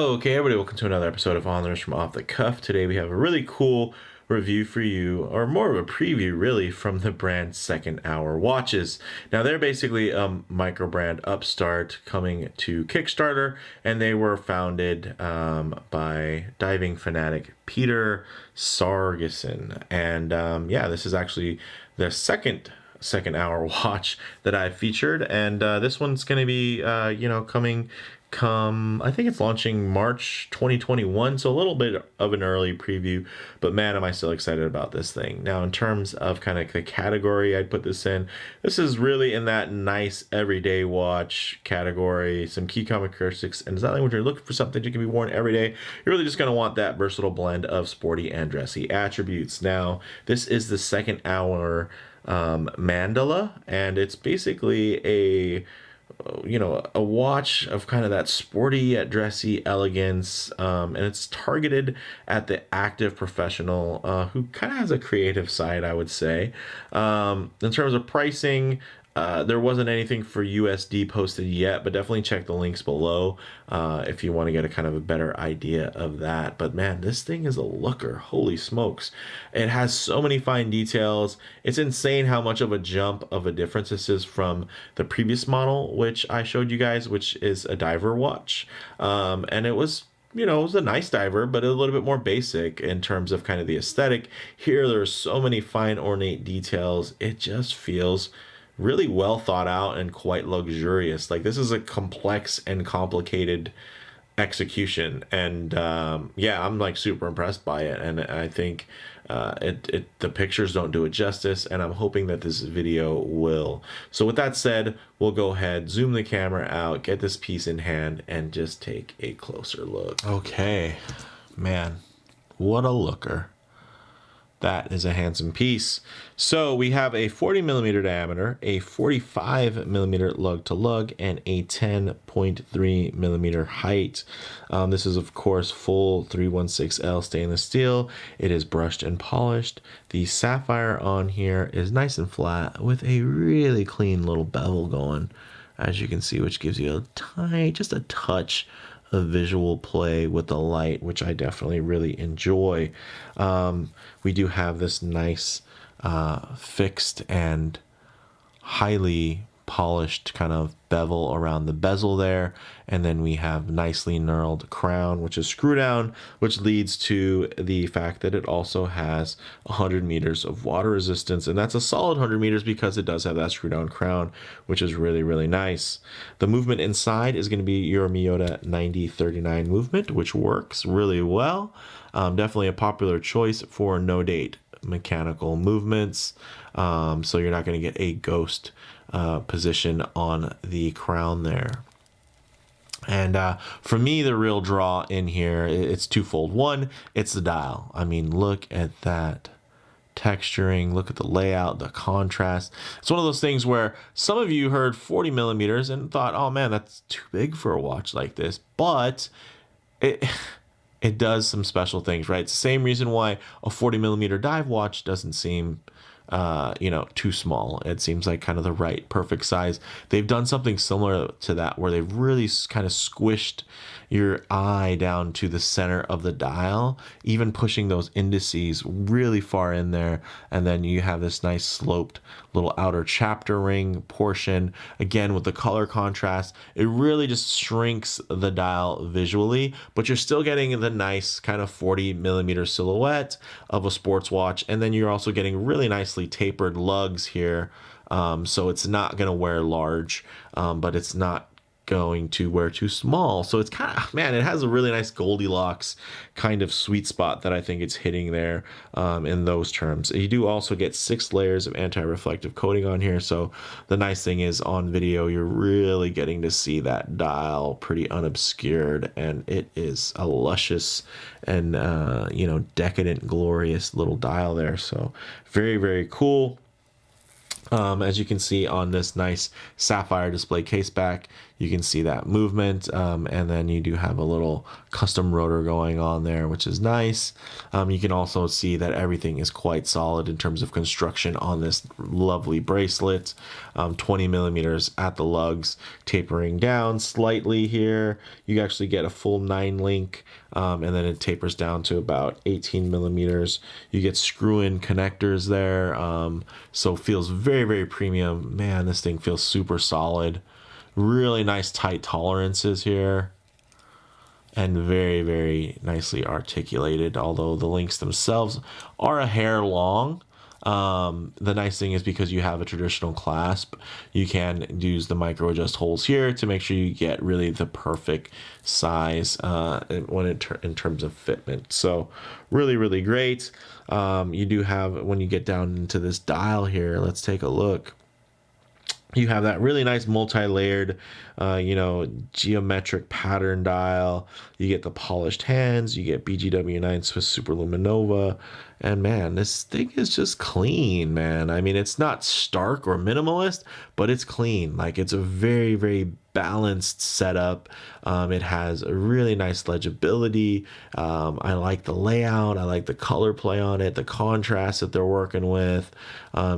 Okay, everybody, welcome to another episode of Honors from Off the Cuff. Today we have a really cool review for you, or more of a preview really, from the brand Second Hour Watches. Now they're basically a micro brand upstart coming to Kickstarter, and they were founded by diving fanatic Peter Sargison. And yeah, this is actually the second hour watch that I featured, and this one's going to be coming come I think it's launching March 2021, so a little bit of an early preview, but man, am I still excited about this thing. Now, in terms of kind of the category I'd put this in, this is really in that nice everyday watch category, some key common characteristics, and it's not like when you're looking for something that can be worn every day, you're really just going to want that versatile blend of sporty and dressy attributes. Now, this is the Second Hour Mandala, and it's basically a watch of kind of that sporty yet dressy elegance, and it's targeted at the active professional who kind of has a creative side, I would say. In terms of pricing, there wasn't anything for USD posted yet, but definitely check the links below if you want to get a kind of a better idea of that. But man, this thing is a looker. Holy smokes. It has so many fine details. It's insane how much of a jump of a difference this is from the previous model, which I showed you guys, which is a diver watch. And it was it was a nice diver, but a little bit more basic in terms of kind of the aesthetic. Here, there's so many fine ornate details. It just feels really well thought out and quite luxurious. Like, this is a complex and complicated execution, and yeah, I'm like super impressed by it, and I think the pictures don't do it justice, and I'm hoping that this video will. So with that said, we'll go ahead, zoom the camera out, get this piece in hand, and just take a closer look. Okay, man, what a looker. That is a handsome piece. So we have a 40 millimeter diameter, a 45 millimeter lug to lug, and a 10.3 millimeter height. This is of course full 316L stainless steel. It is brushed and polished. The sapphire on here is nice and flat with a really clean little bevel going, as you can see, which gives you just a touch of visual play with the light, which I definitely really enjoy. We do have this nice fixed and highly polished kind of bevel around the bezel there, and then we have nicely knurled crown, which is screw down, which leads to the fact that it also has 100 meters of water resistance, and that's a solid 100 meters because it does have that screw down crown, which is really, really nice. The movement inside is going to be your Miyota 9039 movement, which works really well. Definitely a popular choice for no date mechanical movements, so you're not going to get a ghost position on the crown there. And for me, the real draw in here, it's twofold. One, it's the dial. I mean, look at that texturing, look at the layout, the contrast. It's one of those things where some of you heard 40 millimeters and thought, oh man, that's too big for a watch like this, but it does some special things, right? It's the same reason why a 40 millimeter dive watch doesn't seem too small. It seems like kind of the right perfect size. They've done something similar to that where they've really kind of squished your eye down to the center of the dial, even pushing those indices really far in there, and then you have this nice sloped little outer chapter ring portion. Again, with the color contrast, it really just shrinks the dial visually, but you're still getting the nice kind of 40 millimeter silhouette of a sports watch, and then you're also getting really nicely tapered lugs here, so it's not going to wear large, but it's not going to wear too small. So it's kind of, man, it has a really nice Goldilocks kind of sweet spot that I think it's hitting there in those terms. You do also get 6 layers of anti-reflective coating on here, so the nice thing is on video you're really getting to see that dial pretty unobscured, and it is a luscious and decadent, glorious little dial there. So very, very cool. As you can see on this nice sapphire display case back, you can see that movement, and then you do have a little custom rotor going on there, which is nice. You can also see that everything is quite solid in terms of construction on this lovely bracelet. 20 millimeters at the lugs, tapering down slightly here. You actually get a full 9 link, and then it tapers down to about 18 millimeters. You get screw-in connectors there, so it feels very, very premium. Man, this thing feels super solid. Really nice tight tolerances here, and very, very nicely articulated, although the links themselves are a hair long. The nice thing is, because you have a traditional clasp, you can use the micro adjust holes here to make sure you get really the perfect size in terms of fitment. So really, really great. You do have, when you get down into this dial here, let's take a look. You have that really nice multi-layered, geometric pattern dial. You get the polished hands. You get BGW9 Swiss Super Luminova. And man, this thing is just clean, man. I mean, it's not stark or minimalist, but it's clean. Like, it's a very, very balanced setup. It has a really nice legibility. I like the layout. I like the color play on it, the contrast that they're working with,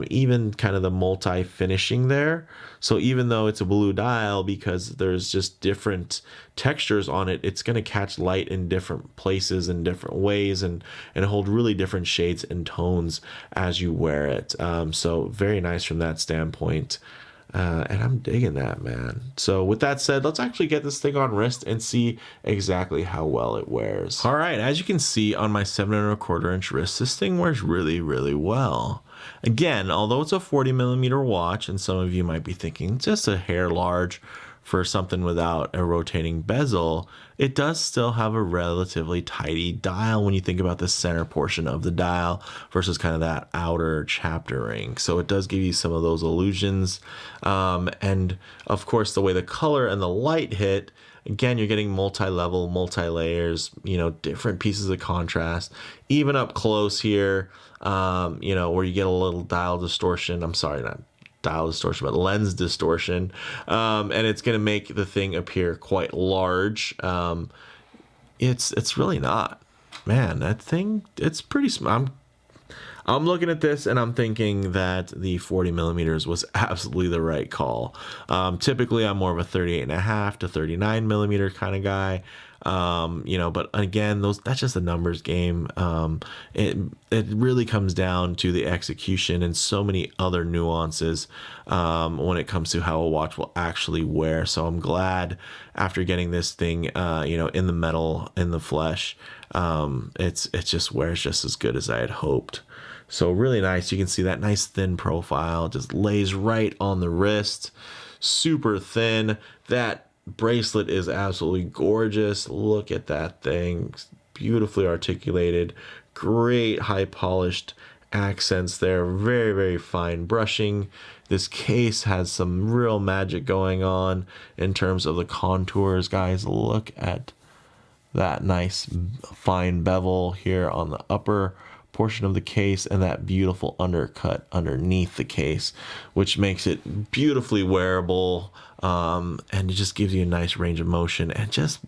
even kind of the multi-finishing there. So even though it's a blue dial, because there's just different textures on it, it's going to catch light in different places in different ways, and hold really different shades and tones as you wear it. So very nice from that standpoint. And I'm digging that, man. So with that said, let's actually get this thing on wrist and see exactly how well it wears. All right, as you can see on my 7¼ inch wrist, this thing wears really, really well. Again, although it's a 40 millimeter watch, and some of you might be thinking just a hair large for something without a rotating bezel, it does still have a relatively tidy dial when you think about the center portion of the dial versus kind of that outer chapter ring. So it does give you some of those illusions. And of course, the way the color and the light hit, again, you're getting multi-level, multi-layers, different pieces of contrast, even up close here, where you get a little dial distortion. I'm sorry, not dial distortion, but lens distortion. And it's going to make the thing appear quite large. It's really not. Man, that thing, it's pretty small. I'm looking at this and I'm thinking that the 40 millimeters was absolutely the right call. Typically, I'm more of a 38.5 to 39 millimeter kind of guy. But again, that's just a numbers game. It really comes down to the execution and so many other nuances when it comes to how a watch will actually wear. So I'm glad, after getting this thing, in the metal, in the flesh, it just wears just as good as I had hoped. So really nice. You can see that nice thin profile just lays right on the wrist, super thin. That bracelet is absolutely gorgeous. Look at that thing, beautifully articulated, great high polished accents there, very, very fine brushing. This case has some real magic going on in terms of the contours, guys. Look at that nice fine bevel here on the upper portion of the case, and that beautiful undercut underneath the case, which makes it beautifully wearable, and it just gives you a nice range of motion. And just,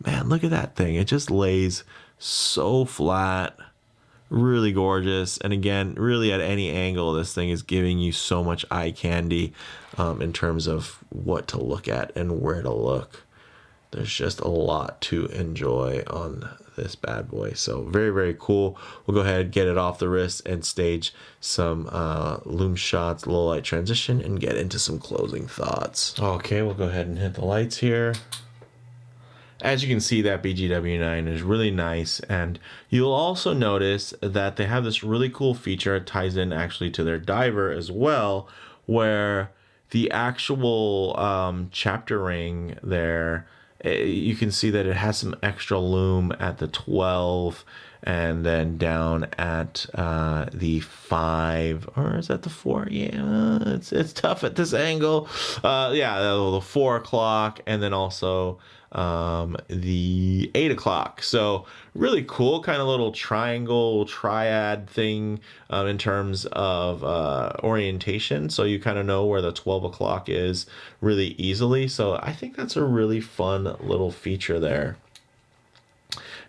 man, look at that thing. It just lays so flat, really gorgeous. And again, really at any angle, this thing is giving you so much eye candy in terms of what to look at and where to look. There's just a lot to enjoy on this bad boy. So very, very cool. We'll go ahead, get it off the wrist, and stage some Lume Shots low light transition and get into some closing thoughts. Okay, we'll go ahead and hit the lights here. As you can see, that BGW9 is really nice, and you'll also notice that they have this really cool feature. It ties in actually to their diver as well, where the actual chapter ring there, you can see that it has some extra lume at the 12 and then down at the 5, or is that the 4? Yeah, it's tough at this angle. Yeah, the 4 o'clock, and then also the 8 o'clock. So really cool kind of little triangle triad thing in terms of orientation. So you kind of know where the 12 o'clock is really easily. So I think that's a really fun little feature there.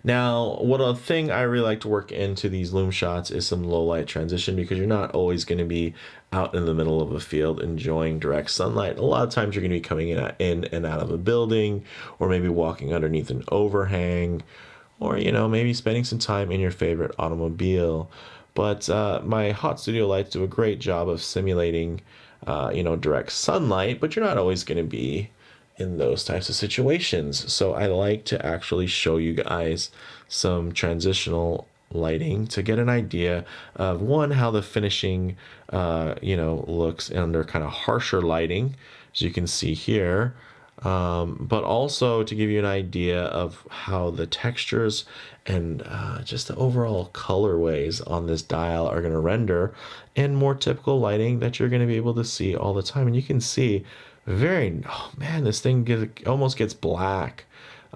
Now, what a thing I really like to work into these Lume Shots is some low light transition, because you're not always going to be out in the middle of a field enjoying direct sunlight. A lot of times you're going to be coming in and out of a building, or maybe walking underneath an overhang, or, you know, maybe spending some time in your favorite automobile. But my hot studio lights do a great job of simulating, you know, direct sunlight, but you're not always going to be in those types of situations. So I like to actually show you guys some transitional lighting to get an idea of, one, how the finishing you know, looks under kind of harsher lighting, as you can see here, but also to give you an idea of how the textures and just the overall colorways on this dial are going to render in more typical lighting that you're going to be able to see all the time. And you can see oh man, this thing almost gets black.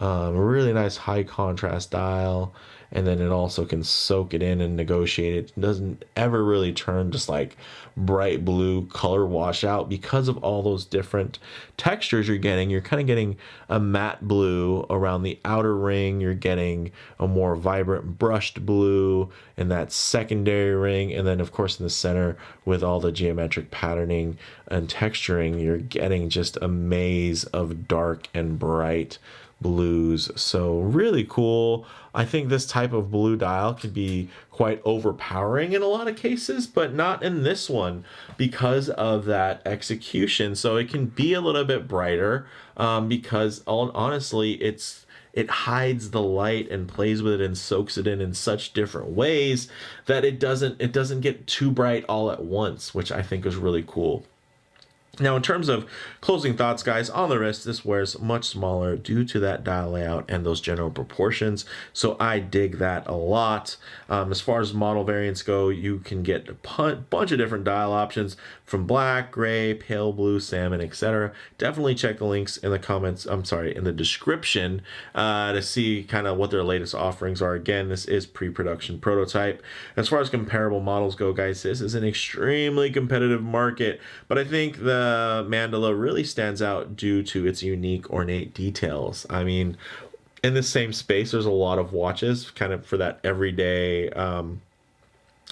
Really nice high contrast dial, and then it also can soak it in and negotiate it. It doesn't ever really turn just like bright blue color washout because of all those different textures you're getting. You're kind of getting a matte blue around the outer ring. You're getting a more vibrant brushed blue in that secondary ring, and then of course in the center with all the geometric patterning and texturing, you're getting just a maze of dark and bright blues. So really cool. I think this type of blue dial can be quite overpowering in a lot of cases, but not in this one because of that execution. So it can be a little bit brighter because honestly, it hides the light and plays with it and soaks it in such different ways that it doesn't get too bright all at once, which I think is really cool. Now, in terms of closing thoughts, guys, on the wrist, this wears much smaller due to that dial layout and those general proportions. So I dig that a lot. As far as model variants go, you can get a bunch of different dial options from black, gray, pale blue, salmon, etc. Definitely check the links in the comments, in the description to see kind of what their latest offerings are. Again, this is pre-production prototype. As far as comparable models go, guys, this is an extremely competitive market, but I think the Mandala really stands out due to its unique ornate details. I mean, in the same space, there's a lot of watches kind of for that everyday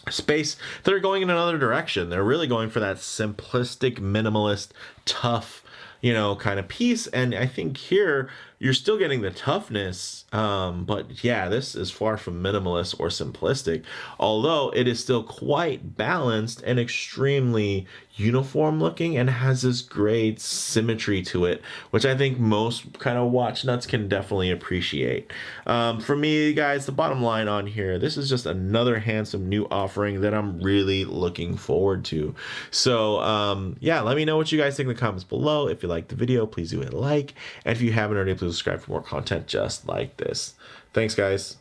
space that are going in another direction. They're really going for that simplistic, minimalist, tough, you know, kind of piece. And I think here you're still getting the toughness, but yeah, this is far from minimalist or simplistic, although it is still quite balanced and extremely uniform looking and has this great symmetry to it, which I think most kind of watch nuts can definitely appreciate. For me, guys, the bottom line on here, this is just another handsome new offering that I'm really looking forward to. So yeah, let me know what you guys think in the comments below. If you liked the video, please do hit a like, and if you haven't already, please subscribe for more content just like this. Thanks, guys.